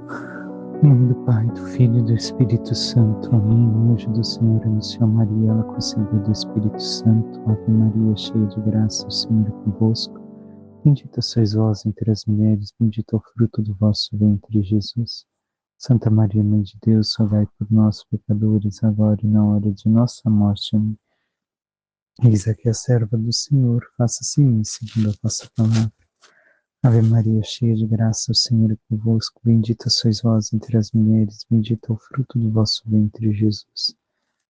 Em nome do Pai, do Filho e do Espírito Santo. Amém. O anjo do Senhor anunciou a Maria, ela concebeu do Espírito Santo. Ave Maria, cheia de graça, o Senhor é convosco. Bendita sois vós entre as mulheres, bendito é o fruto do vosso ventre, Jesus. Santa Maria, Mãe de Deus, rogai por nós, pecadores, agora e na hora de nossa morte. Amém. Eis aqui a serva do Senhor, faça-se em mim segundo a vossa palavra. Ave Maria, cheia de graça, o Senhor é convosco. Bendita sois vós entre as mulheres, bendito é o fruto do vosso ventre, Jesus.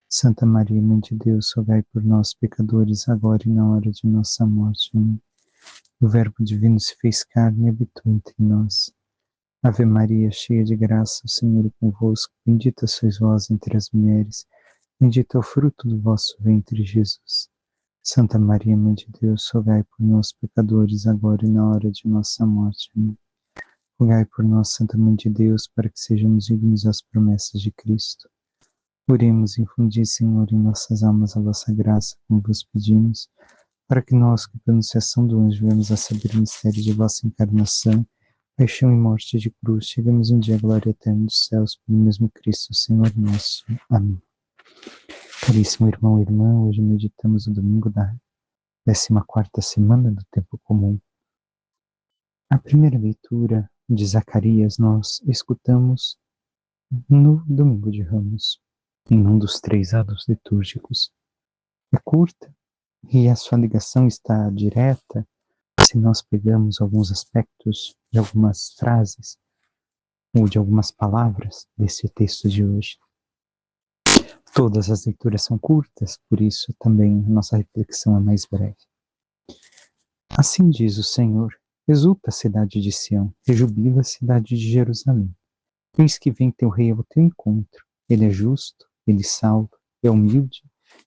Santa Maria, Mãe de Deus, rogai por nós, pecadores, agora e na hora de nossa morte. Amém. O Verbo divino se fez carne e habitou entre nós. Ave Maria, cheia de graça, o Senhor é convosco. Bendita sois vós entre as mulheres, bendito é o fruto do vosso ventre, Jesus. Santa Maria, Mãe de Deus, rogai por nós, pecadores, agora e na hora de nossa morte. Amém. Rogai por nós, Santa Mãe de Deus, para que sejamos dignos das promessas de Cristo. Oremos, infundi, Senhor, em nossas almas a vossa graça, como vos pedimos, para que nós, que pela anunciação do anjo, vemos a saber o mistério de vossa encarnação, paixão e morte de cruz, chegamos um dia à glória eterna dos céus, pelo mesmo Cristo, Senhor nosso. Amém. Caríssimo irmão e irmã, hoje meditamos o domingo da 14ª semana do tempo comum. A primeira leitura de Zacarias nós escutamos no domingo de Ramos, em um dos 3 atos litúrgicos. É curta e a sua ligação está direta se nós pegamos alguns aspectos de algumas frases ou de algumas palavras desse texto de hoje. Todas as leituras são curtas, por isso também nossa reflexão é mais breve. Assim diz o Senhor: exulta a cidade de Sião, rejubila a cidade de Jerusalém. Eis que vem teu rei ao teu encontro. Ele é justo, ele salva, é humilde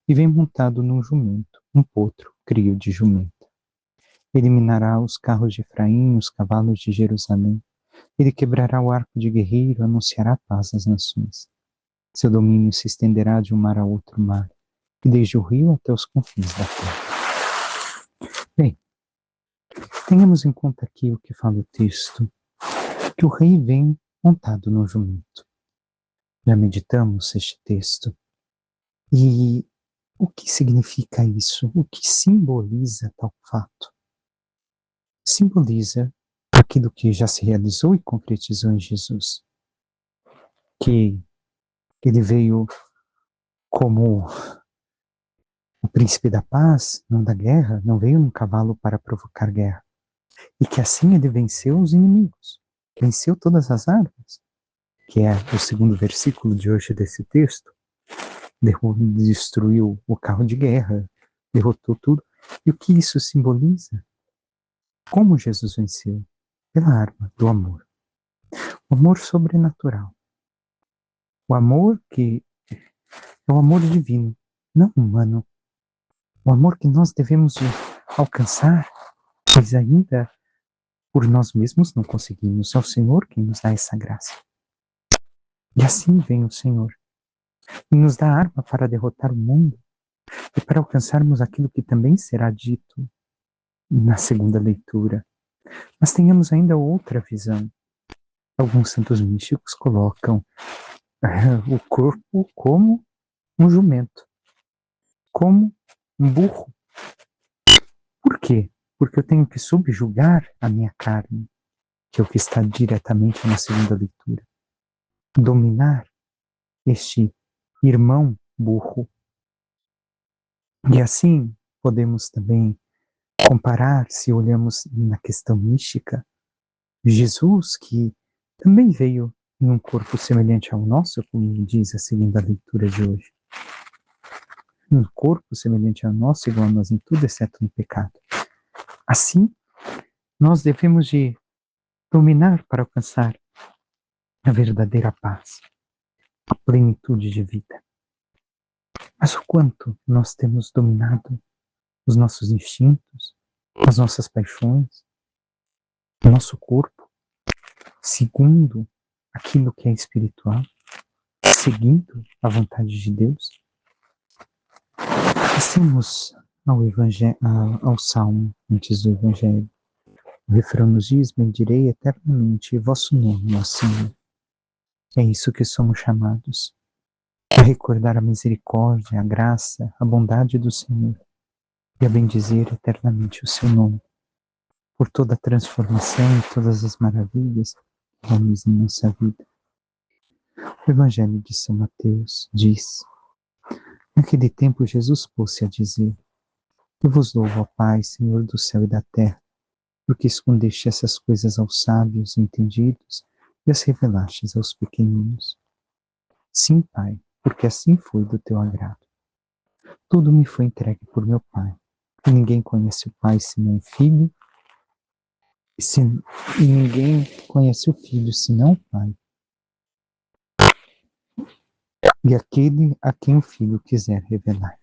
e vem montado num jumento, um potro, crio de jumenta. Eliminará os carros de Efraim, os cavalos de Jerusalém. Ele quebrará o arco de guerreiro, anunciará paz às nações. Seu domínio se estenderá de um mar a outro mar, e desde o rio até os confins da terra. Bem, tenhamos em conta aqui o que fala o texto, que o rei vem montado no jumento. Já meditamos este texto. E o que significa isso? O que simboliza tal fato? Simboliza aquilo que já se realizou e concretizou em Jesus. Que ele veio como o príncipe da paz, não da guerra, não veio num cavalo para provocar guerra. E que assim ele venceu os inimigos, venceu todas as armas, que é o segundo versículo de hoje desse texto. Destruiu o carro de guerra, derrotou tudo. E o que isso simboliza? Como Jesus venceu? Pela arma do amor. O amor sobrenatural. O amor que é o amor divino, não humano. O amor que nós devemos alcançar, pois ainda por nós mesmos não conseguimos. É o Senhor quem nos dá essa graça. E assim vem o Senhor. E nos dá arma para derrotar o mundo e para alcançarmos aquilo que também será dito na segunda leitura. Mas tenhamos ainda outra visão. Alguns santos místicos colocam o corpo como um jumento, como um burro. Por quê? Porque eu tenho que subjugar a minha carne, que é o que está diretamente na segunda leitura. Dominar este irmão burro. E assim podemos também comparar, se olhamos na questão mística, Jesus, que também veio em um corpo semelhante ao nosso, como diz a segunda leitura de hoje. Um corpo semelhante ao nosso, igual a nós em tudo, exceto no pecado. Assim, nós devemos de dominar para alcançar a verdadeira paz, a plenitude de vida. Mas o quanto nós temos dominado os nossos instintos, as nossas paixões, o nosso corpo, segundo aquilo que é espiritual, seguindo a vontade de Deus. Passemos ao Salmo antes do Evangelho. O refrão nos diz: bendirei eternamente vosso nome, ó Senhor. É isso que somos chamados, a recordar a misericórdia, a graça, a bondade do Senhor e a bendizer eternamente o seu nome, por toda a transformação e todas as maravilhas que realiza em nossa vida. O Evangelho de São Mateus diz: naquele tempo Jesus pôs-se a dizer: eu vos louvo, ó Pai, Senhor do céu e da terra, porque escondeste essas coisas aos sábios e entendidos e as revelastes aos pequeninos. Sim, Pai, porque assim foi do teu agrado. Tudo me foi entregue por meu Pai, e ninguém conhece o Pai senão o Filho, e ninguém conhece o Filho senão o Pai, e aquele a quem o Filho quiser revelar.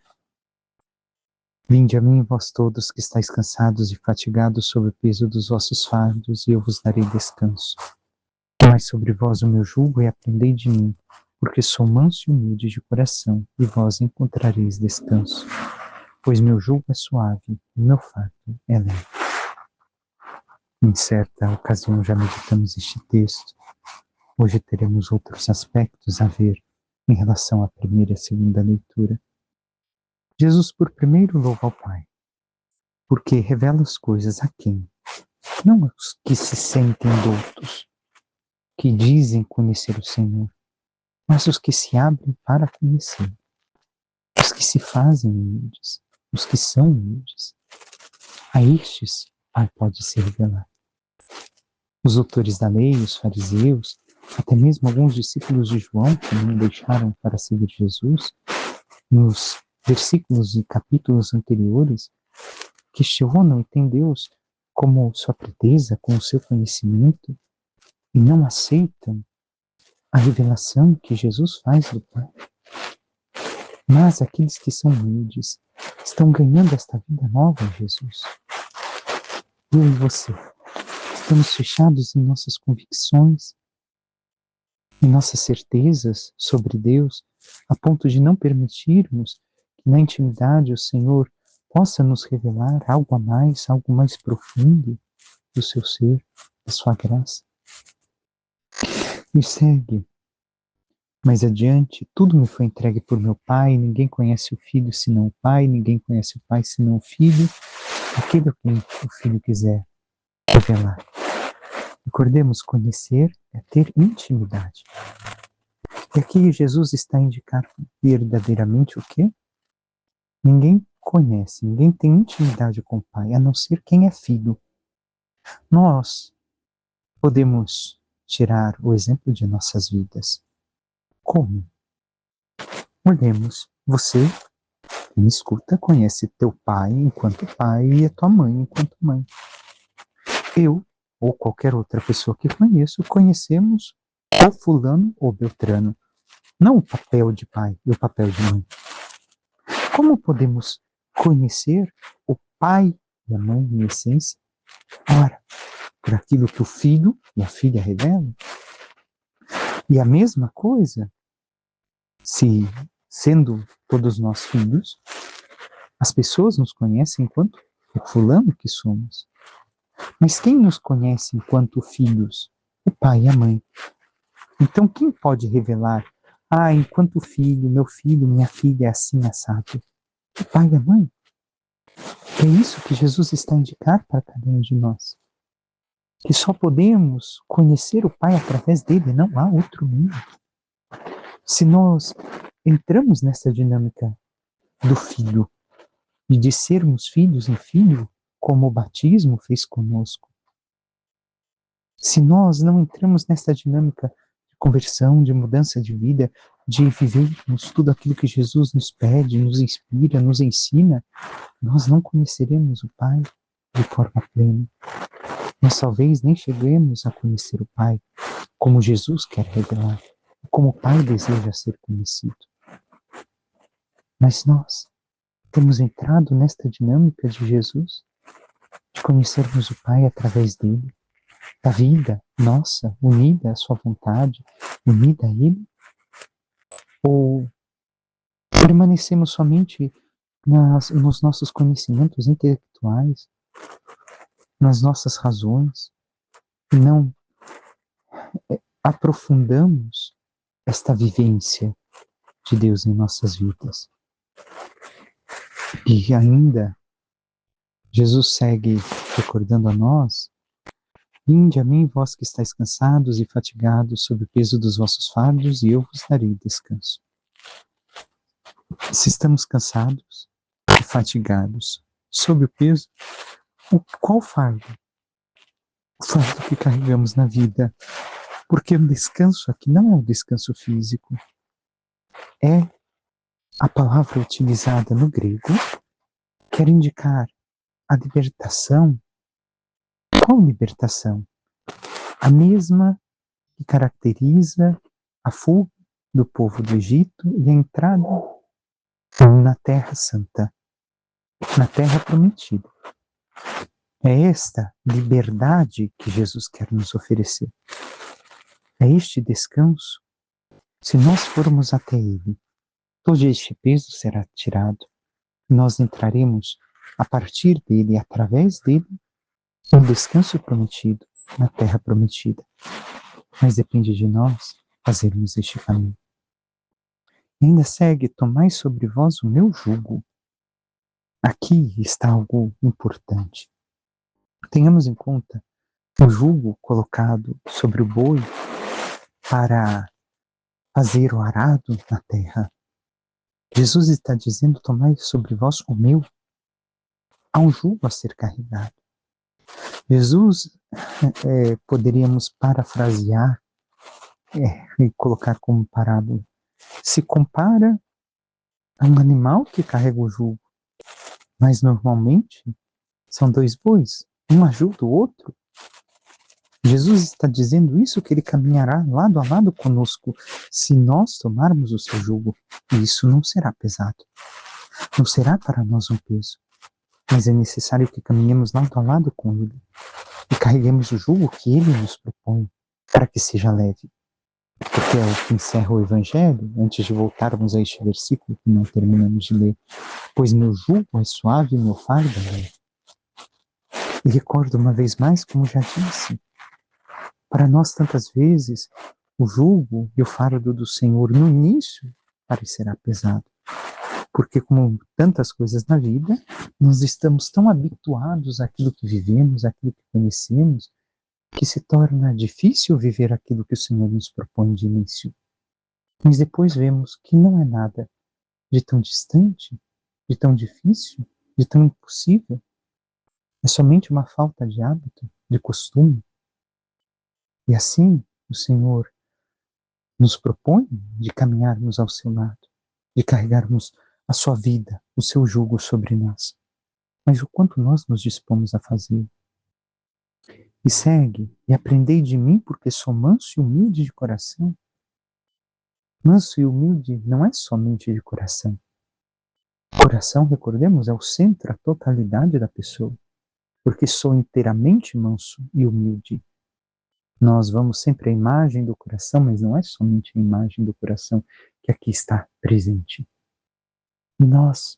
Vinde a mim, vós todos que estáis cansados e fatigados sob o peso dos vossos fardos, e eu vos darei descanso. Tomai sobre vós o meu jugo e aprendei de mim, porque sou manso e humilde de coração, e vós encontrareis descanso. Pois meu jugo é suave e meu fardo é leve. Em certa ocasião já meditamos este texto. Hoje teremos outros aspectos a ver em relação à primeira e segunda leitura. Jesus, por primeiro, louva ao Pai, porque revela as coisas a quem? Não aos que se sentem doutos, que dizem conhecer o Senhor, mas os que se abrem para conhecer, os que se fazem humildes, os que são humildes. A estes, o Pai pode se revelar. Os autores da lei, os fariseus, até mesmo alguns discípulos de João que não deixaram para seguir Jesus, nos versículos e capítulos anteriores, questionam e têm Deus como sua pretesa, com o seu conhecimento, e não aceitam a revelação que Jesus faz do Pai. Mas aqueles que são humildes estão ganhando esta vida nova em Jesus. Eu e você estamos fechados em nossas convicções, em nossas certezas sobre Deus, a ponto de não permitirmos que na intimidade o Senhor possa nos revelar algo a mais, algo mais profundo do seu ser, da sua graça. E segue mais adiante: tudo me foi entregue por meu Pai, ninguém conhece o Filho senão o Pai, ninguém conhece o Pai senão o Filho, aquele a quem o Filho quiser revelar. Recordemos, conhecer é ter intimidade. E aqui Jesus está a indicar verdadeiramente o quê? Ninguém conhece, ninguém tem intimidade com o Pai, a não ser quem é filho. Nós podemos tirar o exemplo de nossas vidas. Como? Olhemos, você que me escuta conhece teu pai enquanto pai e a tua mãe enquanto mãe. Eu, ou qualquer outra pessoa que conheço, conhecemos ou fulano ou beltrano. Não o papel de pai e o papel de mãe. Como podemos conhecer o pai e a mãe em essência? Ora, por aquilo que o filho e a filha revelam. E a mesma coisa, se sendo todos nós filhos, as pessoas nos conhecem enquanto o fulano que somos. Mas quem nos conhece enquanto filhos? O pai e a mãe. Então quem pode revelar? Ah, enquanto filho, meu filho, minha filha é assim assado. O pai e a mãe. É isso que Jesus está a indicar para cada um de nós. Que só podemos conhecer o Pai através dele, não há outro meio. Se nós entramos nessa dinâmica do filho e de sermos filhos em filho, como o batismo fez conosco, se nós não entramos nessa dinâmica de conversão, de mudança de vida, de vivermos tudo aquilo que Jesus nos pede, nos inspira, nos ensina, nós não conheceremos o Pai de forma plena. Nós talvez nem cheguemos a conhecer o Pai como Jesus quer revelar, como o Pai deseja ser conhecido. Mas nós temos entrado nesta dinâmica de Jesus, de conhecermos o Pai através dele, da vida nossa, unida à sua vontade, unida a ele? Ou permanecemos somente nos nossos conhecimentos intelectuais, nas nossas razões, e não aprofundamos esta vivência de Deus em nossas vidas. E ainda, Jesus segue recordando a nós: vinde a mim, vós que estáis cansados e fatigados sob o peso dos vossos fardos, e eu vos darei descanso. Se estamos cansados e fatigados sob o peso, qual fardo? O fardo que carregamos na vida. Porque o descanso aqui não é um descanso físico. É a palavra utilizada no grego, quer indicar a libertação. Qual libertação? A mesma que caracteriza a fuga do povo do Egito e a entrada na Terra Santa, na Terra Prometida. É esta liberdade que Jesus quer nos oferecer. É este descanso. Se nós formos até Ele, todo este peso será tirado. Nós entraremos a partir dele, através dele, no descanso prometido, na Terra Prometida. Mas depende de nós fazermos este caminho. E ainda segue: tomai sobre vós o meu jugo. Aqui está algo importante. Tenhamos em conta o jugo colocado sobre o boi para fazer o arado na terra. Jesus está dizendo: tomai sobre vós o meu. Há um jugo a ser carregado. Jesus, poderíamos parafrasear e colocar como parábola, se compara a um animal que carrega o jugo, mas normalmente são dois bois, um ajuda o outro. Jesus está dizendo isso, que ele caminhará lado a lado conosco se nós tomarmos o seu jugo. E isso não será pesado. Não será para nós um peso. Mas é necessário que caminhemos lado a lado com ele e carreguemos o jugo que ele nos propõe para que seja leve. Porque é o que encerra o Evangelho, antes de voltarmos a este versículo que não terminamos de ler. Pois meu jugo é suave e meu fardo é leve. E recordo uma vez mais, como já disse, para nós tantas vezes o jugo e o fardo do Senhor no início parecerá pesado. Porque como tantas coisas na vida, nós estamos tão habituados àquilo que vivemos, àquilo que conhecemos, que se torna difícil viver aquilo que o Senhor nos propõe de início. Mas depois vemos que não é nada de tão distante, de tão difícil, de tão impossível. É somente uma falta de hábito, de costume. E assim o Senhor nos propõe de caminharmos ao seu lado, de carregarmos a sua vida, o seu jugo sobre nós. Mas o quanto nós nos dispomos a fazer. E segue: e aprendei de mim, porque sou manso e humilde de coração. Manso e humilde não é somente de coração. Coração, recordemos, é o centro, a totalidade da pessoa. Porque sou inteiramente manso e humilde. Nós vamos sempre à imagem do coração, mas não é somente a imagem do coração que aqui está presente. E nós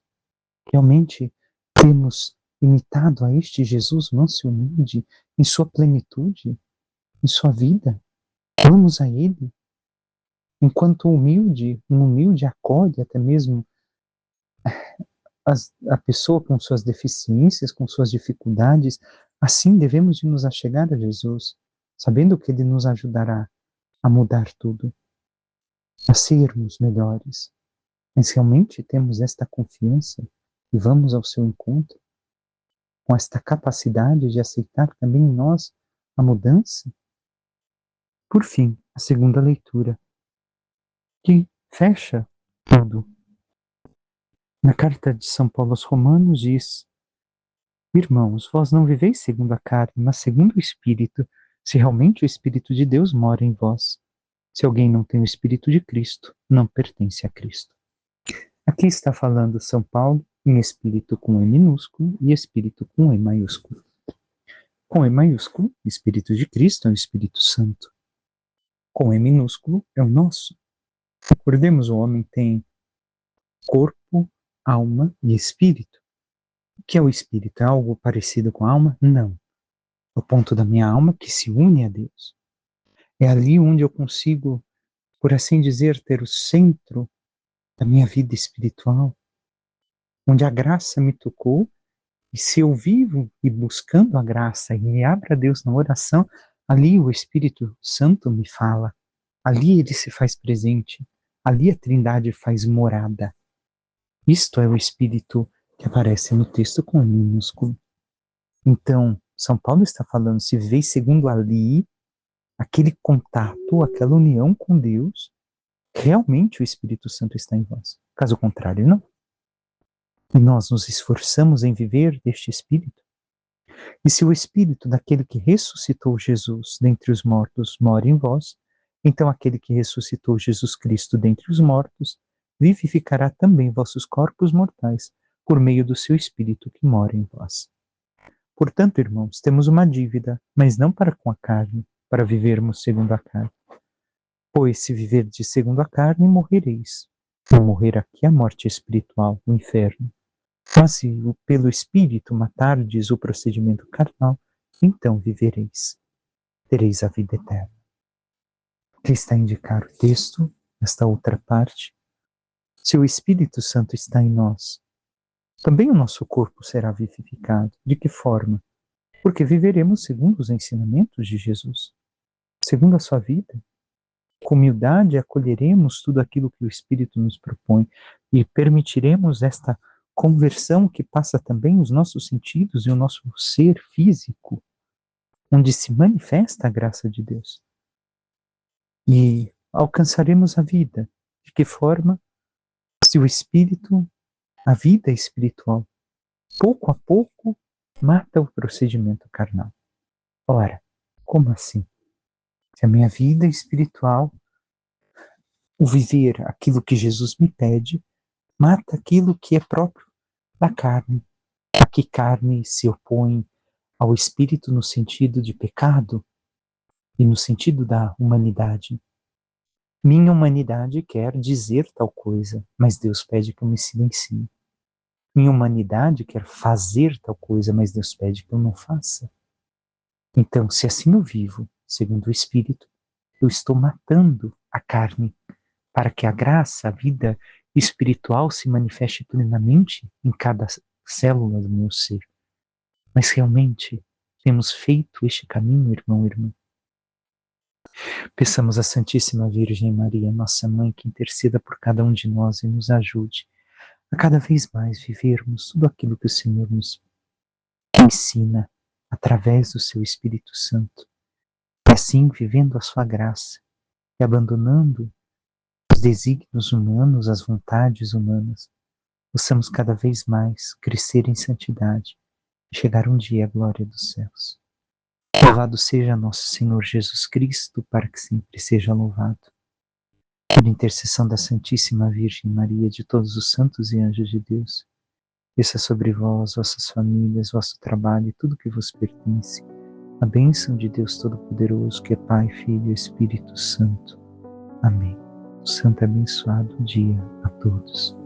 realmente temos imitado a este Jesus manso e humilde em sua plenitude, em sua vida. Vamos a Ele. Enquanto um humilde acolhe até mesmo a pessoa com suas deficiências, com suas dificuldades, assim devemos de nos achegar a Jesus, sabendo que Ele nos ajudará a mudar tudo, a sermos melhores. Mas realmente temos esta confiança e vamos ao seu encontro com esta capacidade de aceitar também em nós a mudança? Por fim, a segunda leitura, que fecha tudo. Na carta de São Paulo aos Romanos diz: irmãos, vós não viveis segundo a carne, mas segundo o Espírito, se realmente o Espírito de Deus mora em vós. Se alguém não tem o Espírito de Cristo, não pertence a Cristo. Aqui está falando São Paulo em Espírito com E minúsculo e Espírito com E maiúsculo. Com E maiúsculo, Espírito de Cristo é o Espírito Santo. Com E minúsculo é o nosso. Recordemos, o homem tem corpo, alma e espírito. O que é o espírito? É algo parecido com a alma? Não. É o ponto da minha alma que se une a Deus. É ali onde eu consigo por assim dizer, ter o centro da minha vida espiritual, onde a graça me tocou, e se eu vivo e buscando a graça e me abro a Deus na oração, ali o Espírito Santo me fala, ali ele se faz presente, ali a Trindade faz morada. Isto é o Espírito que aparece no texto com E minúsculo. Então, São Paulo está falando, se viveis segundo ali, aquele contato, aquela união com Deus, realmente o Espírito Santo está em vós. Caso contrário, não. E nós nos esforçamos em viver deste Espírito. E se o Espírito daquele que ressuscitou Jesus dentre os mortos mora em vós, então aquele que ressuscitou Jesus Cristo dentre os mortos vivificará também vossos corpos mortais por meio do seu Espírito que mora em vós. Portanto, irmãos, temos uma dívida, mas não para com a carne, para vivermos segundo a carne. Pois se viverdes segundo a carne, morrereis. Não morrer aqui é a morte espiritual, o inferno. Mas se pelo Espírito matardes o procedimento carnal, então vivereis. Tereis a vida eterna. Aqui está a indicar o texto, esta outra parte. Se o Espírito Santo está em nós, também o nosso corpo será vivificado. De que forma? Porque viveremos segundo os ensinamentos de Jesus, segundo a sua vida. Com humildade acolheremos tudo aquilo que o Espírito nos propõe e permitiremos esta conversão que passa também os nossos sentidos e o nosso ser físico, onde se manifesta a graça de Deus. E alcançaremos a vida. De que forma? Se o Espírito, a vida espiritual, pouco a pouco, mata o procedimento carnal. Ora, como assim? Se a minha vida espiritual, o viver aquilo que Jesus me pede, mata aquilo que é próprio da carne. A que carne se opõe ao espírito no sentido de pecado e no sentido da humanidade. Minha humanidade quer dizer tal coisa, mas Deus pede que eu me silencie. Minha humanidade quer fazer tal coisa, mas Deus pede que eu não faça. Então, se assim eu vivo, segundo o Espírito, eu estou matando a carne para que a graça, a vida espiritual se manifeste plenamente em cada célula do meu ser. Mas realmente temos feito este caminho, irmão e irmã? Peçamos à Santíssima Virgem Maria, nossa Mãe, que interceda por cada um de nós e nos ajude a cada vez mais vivermos tudo aquilo que o Senhor nos ensina através do seu Espírito Santo. E assim, vivendo a sua graça e abandonando os desígnios humanos, as vontades humanas, possamos cada vez mais crescer em santidade e chegar um dia à glória dos céus. Louvado seja nosso Senhor Jesus Cristo, para que sempre seja louvado. Por intercessão da Santíssima Virgem Maria, de todos os santos e anjos de Deus, desça sobre vós, vossas famílias, vosso trabalho e tudo que vos pertence, a bênção de Deus Todo-Poderoso, que é Pai, Filho e Espírito Santo. Amém. Um santo e abençoado dia a todos.